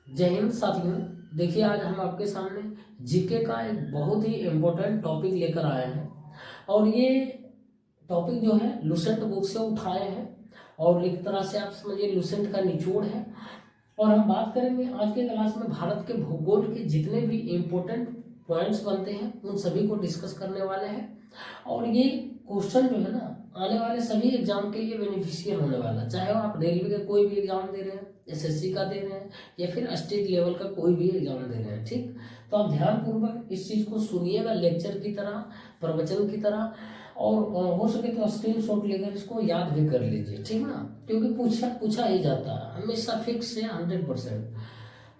जय हिंद साथियों। देखिए, आज हम आपके सामने जीके का एक बहुत ही इम्पोर्टेंट टॉपिक लेकर आए हैं और ये टॉपिक जो है लुसेंट बुक से उठाए हैं और एक तरह से आप समझिए लुसेंट का निचोड़ है। और हम बात करेंगे आज के क्लास में भारत के भूगोल के जितने भी इम्पोर्टेंट पॉइंट्स बनते हैं उन सभी को डिस्कस करने वाले हैं। और ये क्वेश्चन जो है ना, आने वाले सभी एग्जाम के लिए बेनिफिशियल होने वाला है, चाहे वो आप रेलवे का कोई भी एग्जाम दे रहे हैं, एसएससी का दे रहे हैं या फिर स्टेट लेवल का कोई भी एग्जाम दे रहे हैं। ठीक, तो आप ध्यानपूर्वक इस चीज़ को सुनिएगा, लेक्चर की तरह, प्रवचन की तरह। और हो सके तो स्क्रीनशॉट लेकर इसको याद भी कर लीजिए, ठीक ना, क्योंकि पूछा पूछा ही जाता है, हमेशा फिक्स है 100%।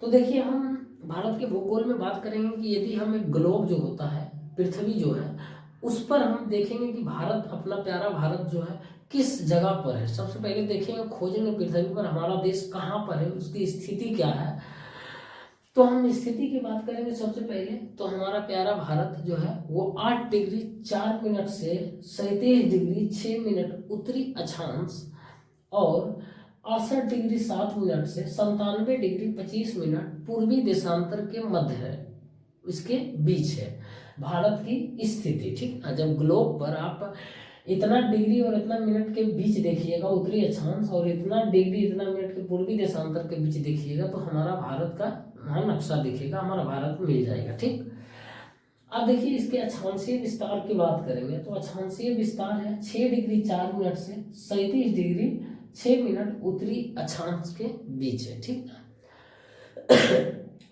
तो देखिए, हम भारत के भूगोल में बात करेंगे कि यदि हम एक ग्लोब जो होता है, पृथ्वी जो है, उस पर हम देखेंगे कि भारत, अपना प्यारा भारत जो है किस जगह पर है। सबसे पहले देखेंगे, खोजेंगे पृथ्वी पर हमारा देश कहाँ पर है, उसकी स्थिति क्या है। तो हम स्थिति की बात करेंगे सबसे पहले, तो हमारा प्यारा भारत जो है वो 8 डिग्री 4 मिनट से 37 डिग्री 6 मिनट उत्तरी अक्षांश और 68 डिग्री 7 मिनट से 97 डिग्री 25 मिनट पूर्वी देशांतर के मध्य है, इसके बीच है भारत की स्थिति। ठीक है, जब ग्लोब पर आप इतना डिग्री और इतना मिनट के बीच देखिएगा उत्तरी अक्षांश और इतना डिग्री इतना मिनट के पूर्वी देशांतर के बीच देखिएगा, तो हमारा भारत का वहाँ नक्शा दिखेगा, हमारा भारत मिल जाएगा। ठीक, अब देखिए इसके अक्षांशीय विस्तार की बात करेंगे, तो अक्षांशीय विस्तार है 6 डिग्री 4 मिनट से 37 डिग्री 6 मिनट उत्तरी अक्षांश के बीच है। ठीक,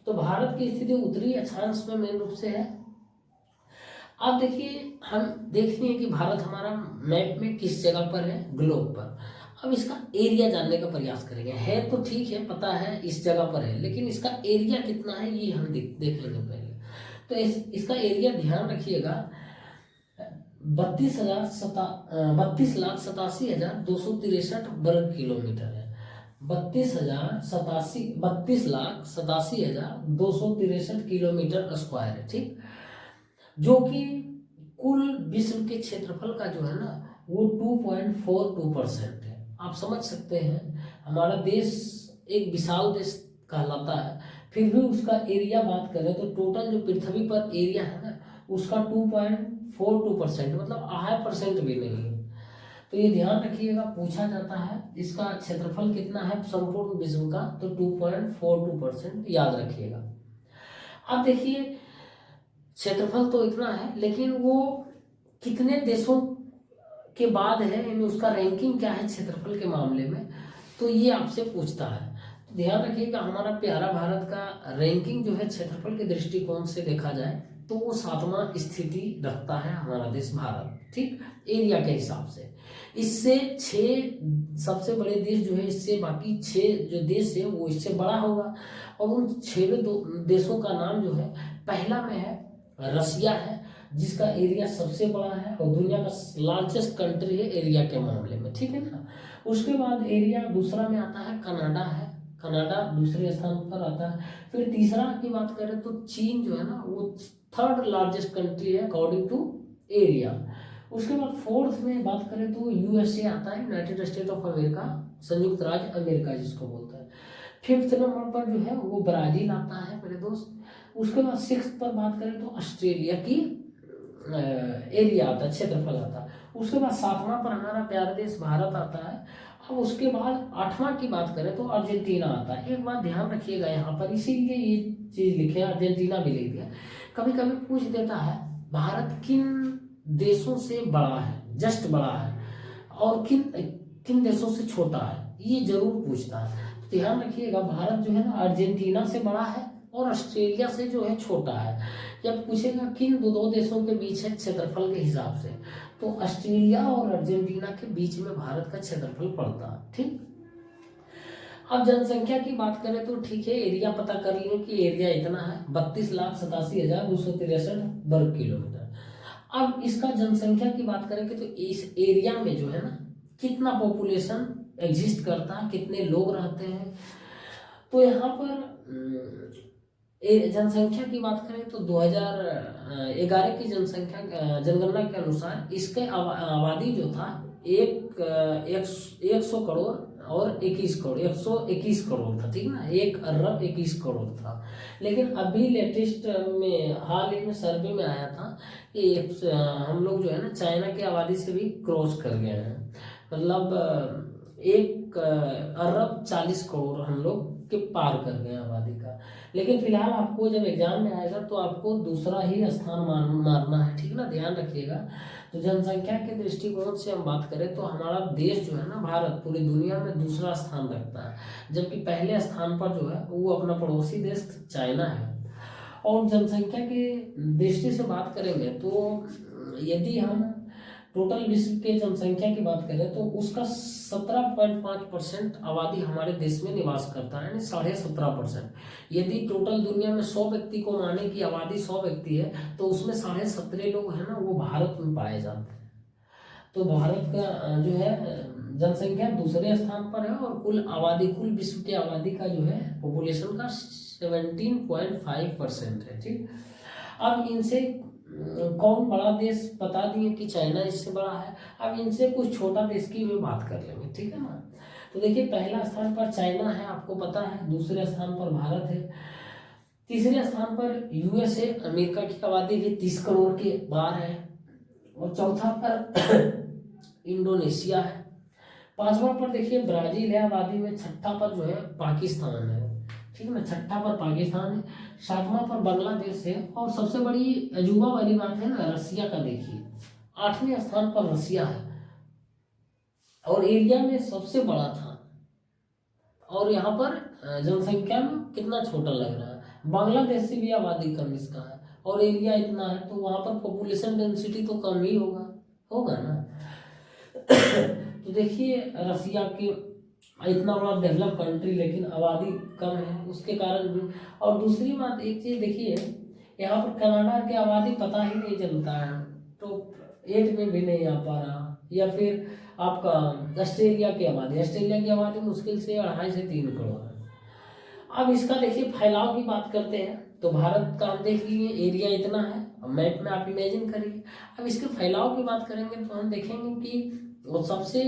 तो भारत की स्थिति उत्तरी अक्षांश में मेन रूप से है। अब देखिए, हम देखते हैं कि भारत हमारा मैप में किस जगह पर है, ग्लोब पर। अब इसका एरिया जानने का प्रयास करेंगे। है तो ठीक है, पता है इस जगह पर है, लेकिन इसका एरिया कितना है ये हम देख लेंगे पहले। तो इसका एरिया ध्यान रखिएगा, 32,87,263 वर्ग किलोमीटर है। 32,87,263 किलोमीटर स्क्वायर है। ठीक, जो कि कुल विश्व के क्षेत्रफल का जो है ना वो 2.42% है। आप समझ सकते हैं, हमारा देश एक विशाल देश कहलाता है, फिर भी उसका एरिया बात करें तो टोटल जो पृथ्वी पर एरिया है ना उसका 2.42%, मतलब 0.5% भी नहीं है। तो ये ध्यान रखिएगा, पूछा जाता है इसका क्षेत्रफल कितना है संपूर्ण विश्व का, तो 2.42% याद रखिएगा। अब देखिए, क्षेत्रफल तो इतना है, लेकिन वो कितने देशों के बाद है, यानी उसका रैंकिंग क्या है क्षेत्रफल के मामले में, तो ये आपसे पूछता है। तो ध्यान रखिएगा, हमारा प्यारा भारत का रैंकिंग जो है क्षेत्रफल के दृष्टिकोण से देखा जाए तो वो 7वां स्थिति रखता है हमारा देश भारत। ठीक, एरिया के हिसाब से। इससे 6 सबसे बड़े देश जो है, इससे बाकी 6 जो देश है वो इससे बड़ा होगा। और उन 6 देशों का नाम जो है, पहला में है रसिया है, जिसका एरिया सबसे बड़ा है और दुनिया का लार्जेस्ट कंट्री है एरिया के मामले में। ठीक है ना। उसके बाद एरिया दूसरा में आता है कनाडा है, कनाडा दूसरे स्थान पर आता है। फिर तीसरा की बात करें तो चीन जो है ना वो 3rd लार्जेस्ट कंट्री है अकॉर्डिंग टू एरिया। उसके बाद 4th में बात करें तो यूएसए आता है, यूनाइटेड स्टेट ऑफ अमेरिका, संयुक्त राज्य अमेरिका जिसको बोलता है। 5th नंबर पर जो है वो ब्राजील आता है मेरे दोस्त। उसके बाद 6th पर बात करें तो ऑस्ट्रेलिया की एरिया आता है, क्षेत्रफल आता है। उसके बाद 7वां पर हमारा प्यारा देश भारत आता है। अब उसके बाद 8वां की बात करें तो अर्जेंटीना आता है। एक बात ध्यान रखिएगा यहाँ पर, इसीलिए ये चीज़ लिखे अर्जेंटीना भी लिख दिया। कभी कभी पूछ देता है भारत किन देशों से बड़ा है, जस्ट बड़ा है, और किन किन देशों से छोटा है, ये जरूर पूछता है। तो ध्यान रखिएगा, भारत जो है ना अर्जेंटीना से बड़ा है और ऑस्ट्रेलिया से जो है छोटा है। जब पूछेगा किन दो देशों के बीच है क्षेत्रफल के हिसाब से, तो ऑस्ट्रेलिया और अर्जेंटीना के बीच में भारत का क्षेत्रफल पड़ता है। ठीक, अब जनसंख्या की बात करें तो ठीक है, एरिया पता कर लिए कि एरिया इतना है 32,87,263 वर्ग किलोमीटर। अब इसका जनसंख्या की बात करेंगे तो इस एरिया में जो है ना कितना पॉपुलेशन एग्जिस्ट करता है, कितने लोग रहते हैं। तो यहाँ पर जनसंख्या की बात करें तो 2011 की जनगणना के अनुसार इसके आबादी जो था 100 करोड़ और 121 करोड़ था, ठीक ना, 1 अरब 21 करोड़ था। लेकिन अभी लेटेस्ट में हाल ही में सर्वे में आया था कि हम लोग जो है ना चाइना की आबादी से भी क्रॉस कर गए हैं, मतलब 1 अरब 40 करोड़ हम लोग के पार कर गए आबादी का। लेकिन फिलहाल आपको जब एग्जाम में आएगा तो आपको दूसरा ही स्थान मारना है, ठीक ना, ध्यान रखिएगा। तो जनसंख्या के दृष्टिकोण से हम बात करें तो हमारा देश जो है ना भारत पूरी दुनिया में दूसरा स्थान रखता है, जबकि पहले स्थान पर जो है वो अपना पड़ोसी देश चाइना है। और जनसंख्या की दृष्टि से बात करेंगे तो यदि हम टोटल विश्व के जनसंख्या की बात करें तो उसका 17.5% आबादी हमारे देश में निवास करता है, यानी 17.5%। यदि टोटल दुनिया में 100 व्यक्ति को माने की आबादी 100 व्यक्ति है तो उसमें 17.5 लोग हैं ना वो भारत में पाए जाते हैं। तो भारत का जो है जनसंख्या दूसरे स्थान पर है और कुल विश्व की आबादी का जो है पॉपुलेशन का 17.5% है, ठीक। अब इनसे कौन बड़ा देश बता दिए कि चाइना इससे बड़ा है। अब इनसे कुछ छोटा देश की भी बात कर लेंगे, ठीक है ना। तो देखिए पहला स्थान पर चाइना है, आपको पता है, दूसरे स्थान पर भारत है, तीसरे स्थान पर यूएसए अमेरिका की आबादी भी 30 करोड़ के पार है, और चौथा पर इंडोनेशिया है, पांचवा पर देखिए ब्राजील है आबादी में, छठा पर जो है पाकिस्तान है, ठीक है ना, छठा पर पाकिस्तान है, सातवां पर बांग्लादेश है, और सबसे बड़ी अजूबा वाली बात है ना रसिया का, देखिए 8वें स्थान पर रसिया है और एरिया में सबसे बड़ा था, और यहाँ पर जनसंख्या में कितना छोटा लग रहा है। बांग्लादेश से भी आबादी कम इसका है और एरिया इतना है, तो वहाँ पर पॉपुलेशन डेंसिटी तो कम ही होगा ना। तो देखिए रसिया के इतना बड़ा डेवलप कंट्री लेकिन आबादी कम है उसके कारण भी। और दूसरी बात एक चीज़ देखिए, यहाँ पर कनाडा की आबादी पता ही नहीं चलता है, तो 8 में भी नहीं आ पा रहा। या फिर आपका ऑस्ट्रेलिया की आबादी मुश्किल से 2.5 से 3 करोड़ है। अब इसका देखिए फैलाव की बात करते हैं तो भारत का हम देख लीजिए एरिया इतना है, मैप में आप इमेजिन करिए। अब इसके फैलाव की बात करेंगे तो हम देखेंगे कि वो सबसे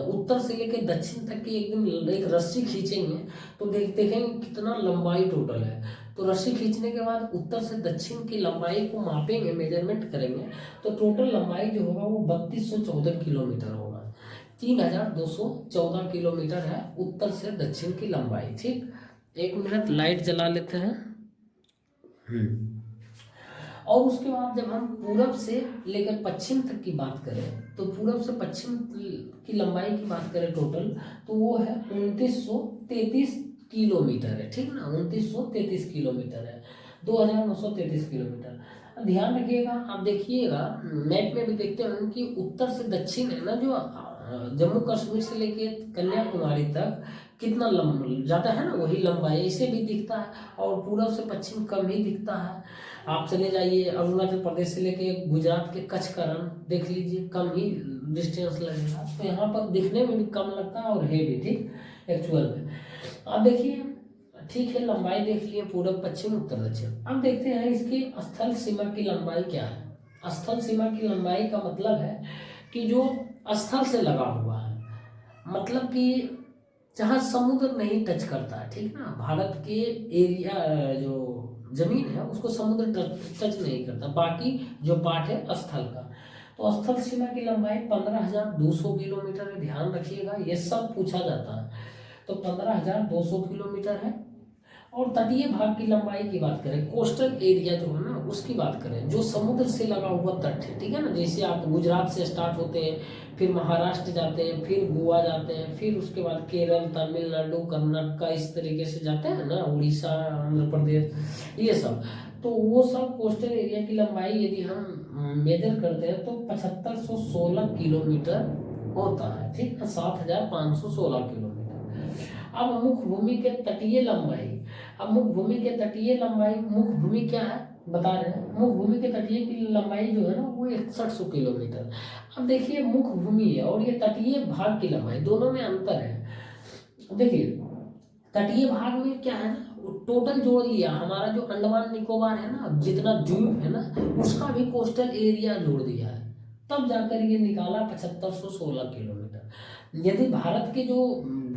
उत्तर से लेकर दक्षिण तक की एकदम एक रस्सी खींचेंगे तो देखेंगे कितना लंबाई टोटल है। तो रस्सी खींचने के बाद उत्तर से दक्षिण की लंबाई को मापेंगे, मेजरमेंट करेंगे, तो टोटल लंबाई जो होगा वो 3214 किलोमीटर होगा। 3214 किलोमीटर है उत्तर से दक्षिण की लंबाई, ठीक। 1 मिनट लाइट जला लेते हैं। और उसके बाद जब हम पूरब से लेकर पश्चिम तक की बात करें तो पूरब से पश्चिम की लंबाई की बात करें टोटल तो वो है 2933 किलोमीटर है, ठीक ना, 2933 किलोमीटर है, 2933 किलोमीटर। ध्यान रखिएगा, आप देखिएगा मैप में भी देखते हैं कि उत्तर से दक्षिण है ना, जो जम्मू कश्मीर से लेके कन्याकुमारी तक कितना ज़्यादा है ना, वही लंबाई ऐसे भी दिखता है, और पूरब से पश्चिम कम ही दिखता है। आप चले जाइए अरुणाचल प्रदेश से लेके गुजरात के कच्छ का रण देख लीजिए, कम ही डिस्टेंस लगेगा, तो यहाँ पर दिखने में भी कम लगता है और है भी, ठीक एक्चुअल में। अब देखिए ठीक है, लंबाई देख लिए पूरब पश्चिम उत्तर दक्षिण। अब देखते हैं इसकी स्थल सीमा की लंबाई क्या है। स्थल सीमा की लंबाई का मतलब है कि जो स्थल से लगा हुआ है, मतलब कि जहाँ समुद्र नहीं टच करता है, ठीक ना, भारत के एरिया जो जमीन है उसको समुद्र टच नहीं करता, बाकी जो पार्ट है स्थल का। तो स्थल सीमा की लंबाई 15,200 किलोमीटर है, ध्यान रखिएगा ये सब पूछा जाता है। तो 15,200 किलोमीटर है। और तटीय भाग की लंबाई की बात करें, कोस्टल एरिया जो है ना उसकी बात करें, जो समुद्र से लगा हुआ तट है, ठीक है ना, जैसे आप गुजरात से स्टार्ट होते हैं, फिर महाराष्ट्र जाते हैं, फिर गोवा जाते हैं, फिर उसके बाद केरल, तमिलनाडु, कर्नाटक इस तरीके से जाते हैं ना, उड़ीसा, आंध्र प्रदेश, ये सब। तो वो सब कोस्टल एरिया की लंबाई यदि हम मेजर करते हैं तो 7516 किलोमीटर होता है, ठीक है, 7516 किलोमीटर। अब मुख्य भूमि के तटीय लंबाई, अब मुख्य भूमि के तटीय लंबाई, मुख्य भूमि क्या है बता रहे हैं, मुख्य भूमि के तटीय की लंबाई जो है ना वो 6100 किलोमीटर। अब देखिए मुख्य भूमि है और ये तटीय भाग की लंबाई, दोनों में अंतर है। देखिए तटीय भाग में क्या है ना, टोटल जोड़ लिया, हमारा जो अंडमान निकोबार है ना, जितना द्वीप है ना उसका भी कोस्टल एरिया जोड़ दिया है, तब जाकर ये निकाला 7516 किलोमीटर। यदि भारत के जो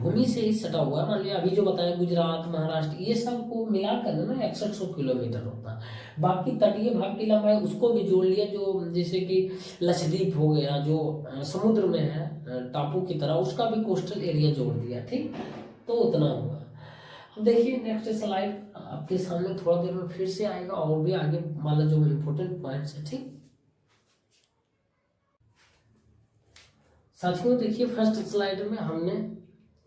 भूमि से ही सटा हुआ है। मान लिया अभी जो बताया गुजरात, महाराष्ट्र, ये सब को मिलाकर ना 6100 किलोमीटर होता है। बाकी तटीय भाग की लंबाई उसको भी जोड़ लिया, जो जैसे कि लक्षद्वीप हो गया, जो समुद्र में है टापू की तरह, उसका भी कोस्टल एरिया जोड़ दिया, ठीक, तो उतना हुआ। अब देखिए नेक्स्ट स्लाइड आपके सामने थोड़ा देर में फिर से आएगा और भी आगे वाला जो इम्पोर्टेंट पॉइंट्स है, ठीक। साथियों देखिए फर्स्ट स्लाइड में हमने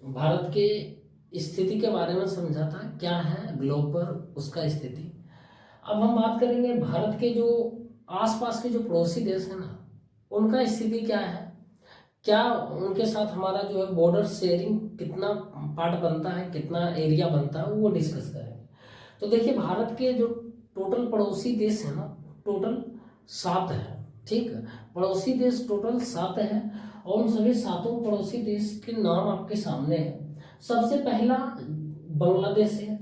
भारत के स्थिति के बारे में समझा था, क्या है ग्लोब पर उसका स्थिति। अब हम बात करेंगे भारत के जो आसपास के जो पड़ोसी देश है ना, उनका स्थिति क्या है, क्या उनके साथ हमारा जो है बॉर्डर शेयरिंग कितना पार्ट बनता है, कितना एरिया बनता है, वो डिस्कस करेंगे। तो देखिए भारत के जो टोटल पड़ोसी देश है ना, टोटल 7 है, ठीक है। पड़ोसी देश टोटल 7 है और उन सभी 7 पड़ोसी देश के नाम आपके सामने है। सबसे पहला बांग्लादेश है,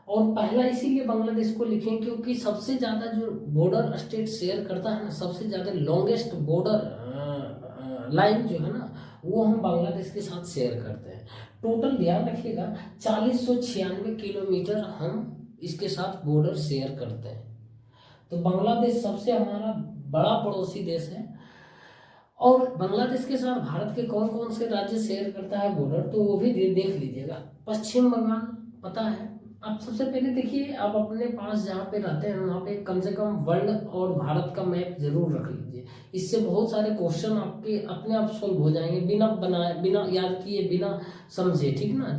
और पहला इसीलिए बांग्लादेश को लिखें क्योंकि सबसे ज़्यादा जो बॉर्डर स्टेट शेयर करता है ना, सबसे ज़्यादा लॉन्गेस्ट बॉर्डर लाइन जो है ना, वो हम बांग्लादेश के साथ शेयर करते हैं। टोटल ध्यान रखिएगा 4096 किलोमीटर हम इसके साथ बॉर्डर शेयर करते हैं। तो बांग्लादेश सबसे हमारा बड़ा पड़ोसी देश है। और बांग्लादेश के साथ भारत के कौन कौन से राज्य शेयर करता है बॉर्डर, तो वो भी देख लीजिएगा। पश्चिम बंगाल पता है। आप सबसे पहले देखिए, आप अपने पास जहाँ पे रहते हैं वहाँ पे कम से कम वर्ल्ड और भारत का मैप जरूर रख लीजिए। इससे बहुत सारे क्वेश्चन आपके अपने आप सोल्व हो जाएंगे, बिना बनाए, बिना याद किए, बिना समझे, ठीक ना।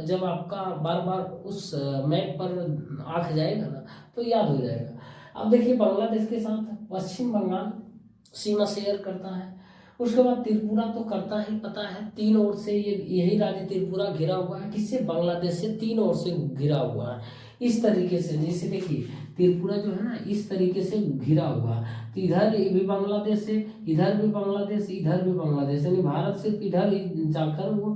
जब आपका बार बार उस मैप पर आंख जाएगा ना, तो याद हो जाएगा। अब देखिए बांग्लादेश के साथ पश्चिम बंगाल सीमा शेयर करता है। उसके बाद त्रिपुरा तो करता ही, पता है, 3 ओर से यही राज्य त्रिपुरा घिरा हुआ है, किससे, बांग्लादेश से 3 ओर से घिरा हुआ है। इस तरीके से जैसे देखिए त्रिपुरा जो है ना, इस तरीके से घिरा हुआ है। तो इधर भी बांग्लादेश है, इधर भी बांग्लादेश, इधर भी बांग्लादेश, यानी भारत सिर्फ इधर ही जाकर वो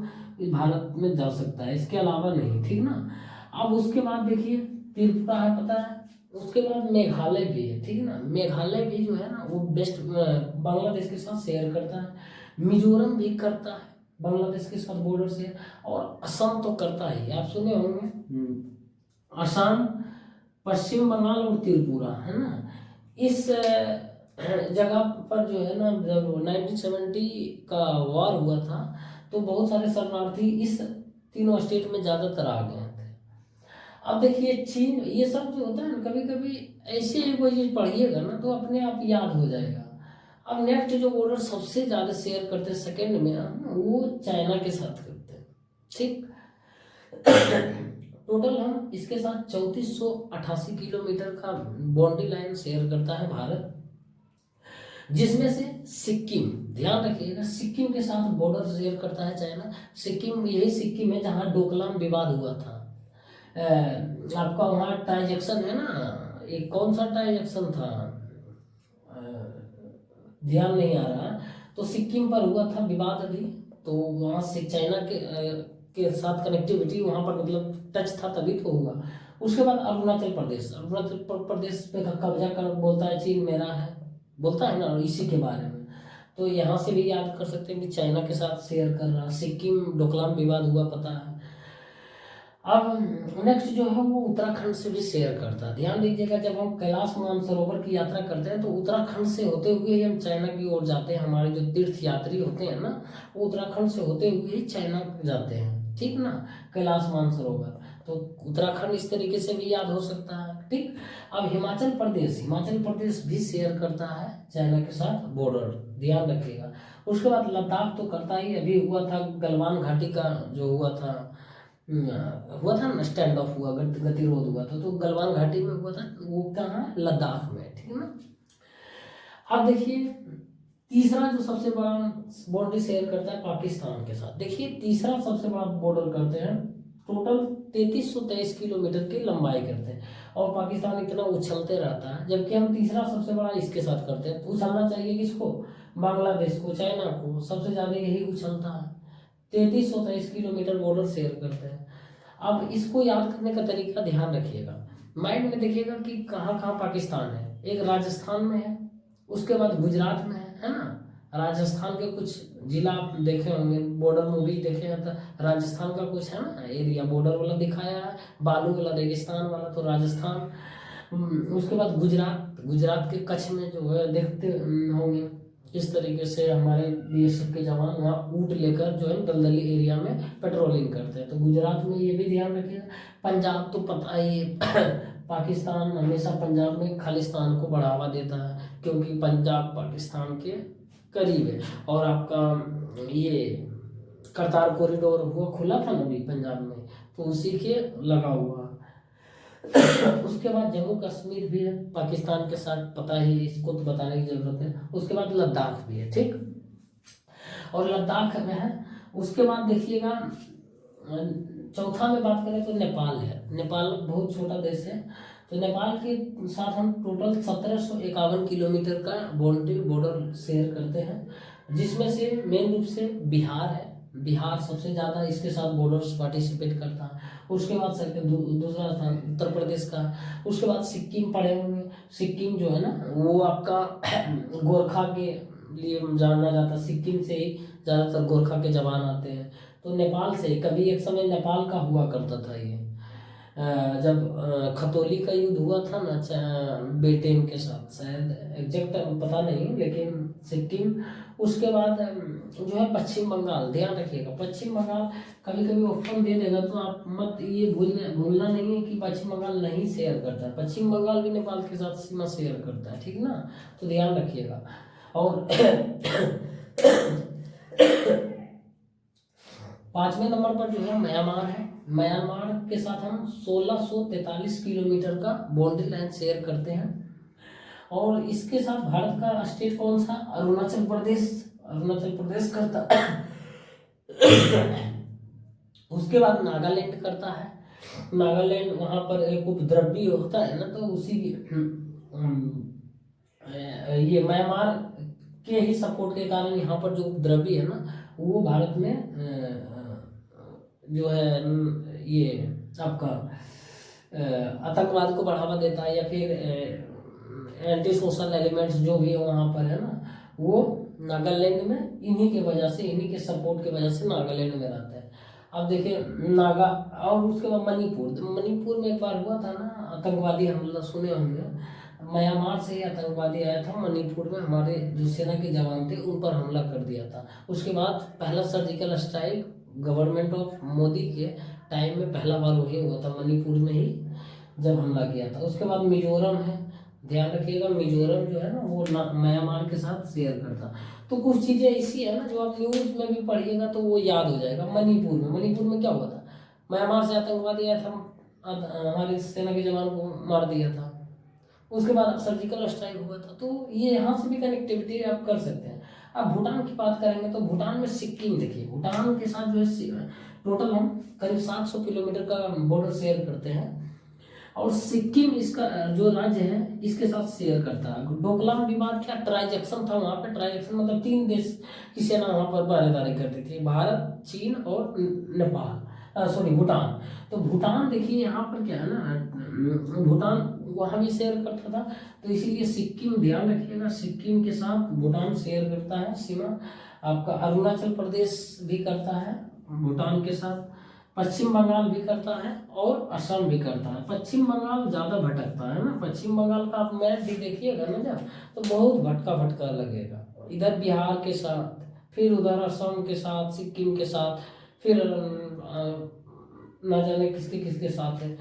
भारत में जा सकता है, इसके अलावा नहीं, ठीक ना। अब उसके बाद देखिए त्रिपुरा है, पता है। उसके बाद मेघालय भी है, ठीक है ना। मेघालय भी जो है ना वो वेस्ट बांग्लादेश के साथ शेयर करता है। मिजोरम भी करता है बांग्लादेश के साथ बॉर्डर से, और असम तो करता ही, आप सुने होंगे। असम, पश्चिम बंगाल और त्रिपुरा, है ना। इस जगह पर जो है ना, जब 1970 का वॉर हुआ था तो बहुत सारे शरणार्थी इस तीनों स्टेट में ज़्यादातर आ गए थे। अब देखिए चीन, ये सब जो होता है ना, कभी कभी ऐसे ही कोई चीज़ पढ़िएगा ना तो अपने आप याद हो जाएगा। अब नेक्स्ट जो बॉर्डर सबसे ज़्यादा शेयर करते हैं सेकेंड में, वो चाइना के साथ करते हैं, ठीक। टोटल हम इसके साथ 3488 किलोमीटर का बाउंड्री लाइन शेयर करता है भारत, जिसमें से सिक्किम, ध्यान रखिएगा, सिक्किम के साथ बॉर्डर शेयर करता है चाइना। सिक्किम, यही सिक्किम है जहाँ डोकलाम विवाद हुआ था। आपका वहाँ ट्रांजेक्शन है ना, एक कौन सा ट्रांजेक्शन था, ध्यान नहीं आ रहा, तो सिक्किम पर हुआ था विवाद अभी, तो वहाँ से चाइना के साथ कनेक्टिविटी वहाँ पर मतलब टच था, तभी तो हुआ। उसके बाद अरुणाचल प्रदेश पे कब्जा कर बोलता है चीन मेरा है, बोलता है ना, इसी के बारे में। तो यहाँ से भी याद कर सकते हैं कि चाइना के साथ शेयर कर रहा। सिक्किम डोकलाम विवाद हुआ, पता है। अब नेक्स्ट जो है वो उत्तराखंड से भी शेयर करता है। ध्यान दीजिएगा, जब हम कैलाश मानसरोवर की यात्रा करते हैं तो उत्तराखंड से होते हुए हम चाइना की ओर जाते हैं। हमारे जो तीर्थ यात्री होते हैं ना, वो उत्तराखंड से होते हुए ही चाइना जाते हैं, ठीक ना, कैलाश मानसरोवर। तो उत्तराखंड इस तरीके से भी याद हो सकता है, ठीक। अब हिमाचल प्रदेश भी शेयर करता है चाइना के साथ बॉर्डर, ध्यान रखिएगा। उसके बाद लद्दाख तो करता ही, अभी हुआ था गलवान घाटी का जो हुआ था ना, स्टैंड ऑफ हुआ, गतिरोध हुआ था, तो गलवान घाटी में हुआ था, वो कहाँ, लद्दाख में, ठीक है ना। अब देखिए तीसरा जो सबसे बड़ा बॉर्डर शेयर करता है पाकिस्तान के साथ। देखिए तीसरा सबसे बड़ा बॉर्डर करते हैं, टोटल 3323 किलोमीटर की लंबाई करते हैं, और पाकिस्तान इतना उछलते रहता है, जबकि हम तीसरा सबसे बड़ा इसके साथ करते हैं। उछलना चाहिए किसको, बांग्लादेश को, चाइना को, सबसे ज़्यादा यही उछलता है। 3323 किलोमीटर बॉर्डर शेयर करते हैं। अब इसको याद करने का तरीका ध्यान रखिएगा, माइंड में देखिएगा कि कहाँ कहाँ पाकिस्तान है। एक राजस्थान में है, उसके बाद गुजरात में है ना, राजस्थान के कुछ जिला आप देखे होंगे, बॉर्डर मूवी देखे हैं तो राजस्थान का कुछ है ना एरिया बॉर्डर वाला दिखाया है, बालू वाला रेगिस्तान वाला तो राजस्थान। उसके बाद गुजरात, गुजरात के कच्छ में जो है देखते होंगे इस तरीके से हमारे बीएसएफ के जवान वहाँ ऊँट लेकर जो है दलदली एरिया में पेट्रोलिंग करते हैं। तो गुजरात में ये भी ध्यान रखिएगा। पंजाब तो पता ही है पाकिस्तान हमेशा पंजाब में खालिस्तान को बढ़ावा देता है, क्योंकि पंजाब पाकिस्तान के करीब है। और आपका ये करतार कॉरिडोर हुआ खुला था ना अभी पंजाब में, तो उसी के लगा हुआ। उसके बाद जम्मू कश्मीर भी है पाकिस्तान के साथ, पता ही, इसको तो बताने की जरूरत है। उसके बाद लद्दाख भी है, ठीक, और लद्दाख में है। उसके बाद देखिएगा चौथा में बात करें तो नेपाल है। नेपाल बहुत छोटा देश है, तो नेपाल के साथ हम टोटल 1751 किलोमीटर का बाउंड्री बॉर्डर शेयर करते हैं, जिसमें से मेन रूप से बिहार है। बिहार सबसे ज़्यादा इसके साथ बॉर्डर्स पार्टिसिपेट करता है। उसके बाद दूसरा स्थान उत्तर प्रदेश का। उसके बाद सिक्किम पड़े होंगे। सिक्किम जो है ना वो आपका गोरखा के लिए जाना जाता है, सिक्किम से ही ज़्यादातर गोरखा के जवान आते हैं। तो नेपाल से कभी एक समय नेपाल का हुआ करता था ये, जब खतौली का युद्ध हुआ था ना बेटेन के साथ, शायद एग्जैक्ट पता नहीं, लेकिन सिक्किम। उसके बाद जो है पश्चिम बंगाल, ध्यान रखिएगा पश्चिम बंगाल कभी कभी ऑप्शन दे देगा तो आप मत ये भूलना नहीं है कि पश्चिम बंगाल नहीं शेयर करता है, पश्चिम बंगाल भी नेपाल के साथ सीमा शेयर करता है, ठीक ना, तो ध्यान रखिएगा। और 5वें नंबर पर जो है म्यांमार है। म्यांमार के साथ हम 1643 किलोमीटर का बाउंड्री लाइन शेयर करते हैं। और इसके साथ भारत का स्टेट कौन सा, अरुणाचल प्रदेश, अरुणाचल प्रदेश करता उसके बाद नागालैंड करता है। नागालैंड वहाँ पर एक उपद्रवी होता है ना, तो उसी ये म्यांमार के ही सपोर्ट के कारण यहाँ पर जो उपद्रवी है ना वो भारत में जो है ये आपका आतंकवाद को बढ़ावा देता है, या फिर एंटी सोशल एलिमेंट्स जो भी है वहाँ पर है ना, वो नागालैंड में इन्हीं के वजह से, इन्हीं के सपोर्ट के वजह से नागालैंड में रहता है। अब देखिए नागा, और उसके बाद मणिपुर, मणिपुर में एक बार हुआ था ना आतंकवादी हमला, सुने होंगे, म्यांमार से ही आतंकवादी आया था मणिपुर में, हमारे जो सेना के जवान थे उन पर हमला कर दिया था। उसके बाद पहला surgical strike government of Modi के टाइम में पहला बार वही हुआ था, मणिपुर में ही जब हमला किया था। उसके बाद मिजोरम है, ध्यान रखिएगा मिजोरम जो है ना वो म्यांमार के साथ शेयर करता। तो कुछ चीज़ें ऐसी है ना जो आप न्यूज़ में भी पढ़िएगा तो वो याद हो जाएगा। मणिपुर में क्या हुआ था, म्यांमार से आतंकवादी आया था, हमारी सेना के जवान को मार दिया था। उसके बाद सर्जिकल स्ट्राइक हुआ था। तो ये यहाँ से भी कनेक्टिविटी आप कर सकते हैं। अब भूटान की बात करेंगे तो भूटान में सिक्किम, देखिए भूटान के साथ जो है टोटल हम करीब 700 किलोमीटर का बॉर्डर शेयर करते हैं, और सिक्किम इसका जो राज्य है इसके साथ शेयर करता है। डोकलाम विवाद क्या ट्रांजैक्शन था वहाँ पे, ट्रांजैक्शन मतलब 3 देश की सेना वहाँ पर पहरेदारी करती थी, भारत, चीन और नेपाल, भूटान। तो भूटान देखिए यहाँ पर क्या है ना, भूटान वहाँ भी शेयर करता था, तो इसीलिए सिक्किम ध्यान रखिएगा, सिक्किम के साथ भूटान शेयर करता है सीमा। आपका अरुणाचल प्रदेश भी करता है भूटान के साथ, पश्चिम बंगाल भी करता है और असम भी करता है। पश्चिम बंगाल ज़्यादा भटकता है ना, पश्चिम बंगाल का आप मैप भी देखिएगा ना जब, तो बहुत भटका लगेगा, इधर बिहार के साथ, फिर उधर असम के साथ, सिक्किम के साथ, फिर ना जाने किसके साथ है,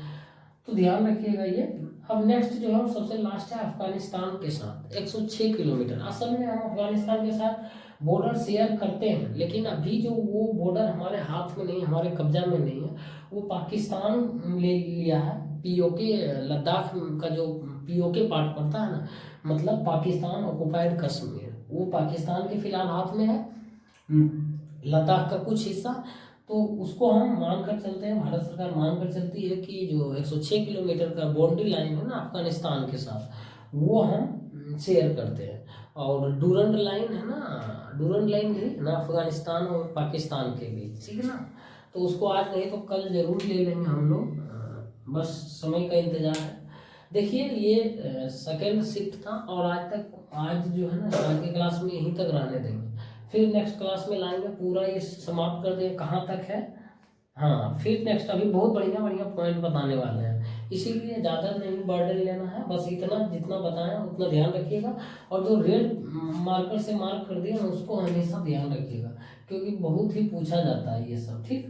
तो ध्यान रखिएगा ये। अब नेक्स्ट जो है सबसे लास्ट है अफगानिस्तान के साथ 106 किलोमीटर। असल में हम अफगानिस्तान के साथ बॉर्डर शेयर करते हैं, लेकिन अभी जो वो बॉर्डर हमारे हाथ में नहीं, हमारे कब्जा में नहीं है, वो पाकिस्तान ले लिया है। पीओके, लद्दाख का जो पीओके पार्ट पड़ता है ना, मतलब पाकिस्तान ऑक्युपाइड कश्मीर, वो पाकिस्तान के फिलहाल हाथ में है, लद्दाख का कुछ हिस्सा। तो उसको हम मानकर चलते हैं, भारत सरकार मानकर चलती है कि जो 106 किलोमीटर का बाउंड्री लाइन है ना अफगानिस्तान के साथ, वो हम शेयर करते हैं। और डूरंड लाइन है ना, डूरंड लाइन है ना अफगानिस्तान और पाकिस्तान के बीच, ठीक है ना, तो उसको आज नहीं तो कल जरूर ले लेंगे हम लोग, बस समय का इंतजार है। देखिए ये सेकेंड शिफ्ट था, और आज जो है ना आज की क्लास में यहीं तक रहने देंगे। फिर नेक्स्ट क्लास में लाएंगे, पूरा ये समाप्त कर दें कहाँ तक है। हाँ, फिर नेक्स्ट अभी बहुत बढ़िया बढ़िया पॉइंट बताने वाले हैं, इसीलिए ज़्यादा नहीं बर्डन लेना है, बस इतना जितना बताया उतना ध्यान रखिएगा। और जो रेड मार्कर से मार्क कर दिया ना उसको हमेशा ध्यान रखिएगा, क्योंकि बहुत ही पूछा जाता है ये सब। ठीक,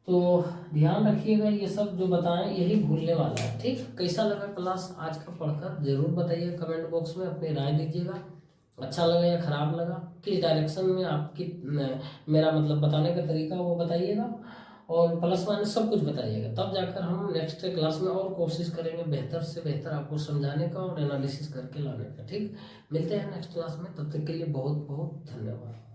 तो ध्यान रखिएगा, ये सब जो बताएं यही भूलने वाला है। ठीक, कैसा लगा क्लास आज का पढ़कर जरूर बताइए, कमेंट बॉक्स में अपनी राय दीजिएगा। अच्छा लगा या खराब लगा, किस डायरेक्शन में आपकी मेरा मतलब बताने का तरीका वो बताइएगा, और प्लस माइनस सब कुछ बताइएगा, तब जाकर हम नेक्स्ट क्लास में और कोशिश करेंगे बेहतर से बेहतर आपको समझाने का और एनालिसिस करके लाने का। ठीक, मिलते हैं नेक्स्ट क्लास में, तब तक के लिए बहुत बहुत धन्यवाद।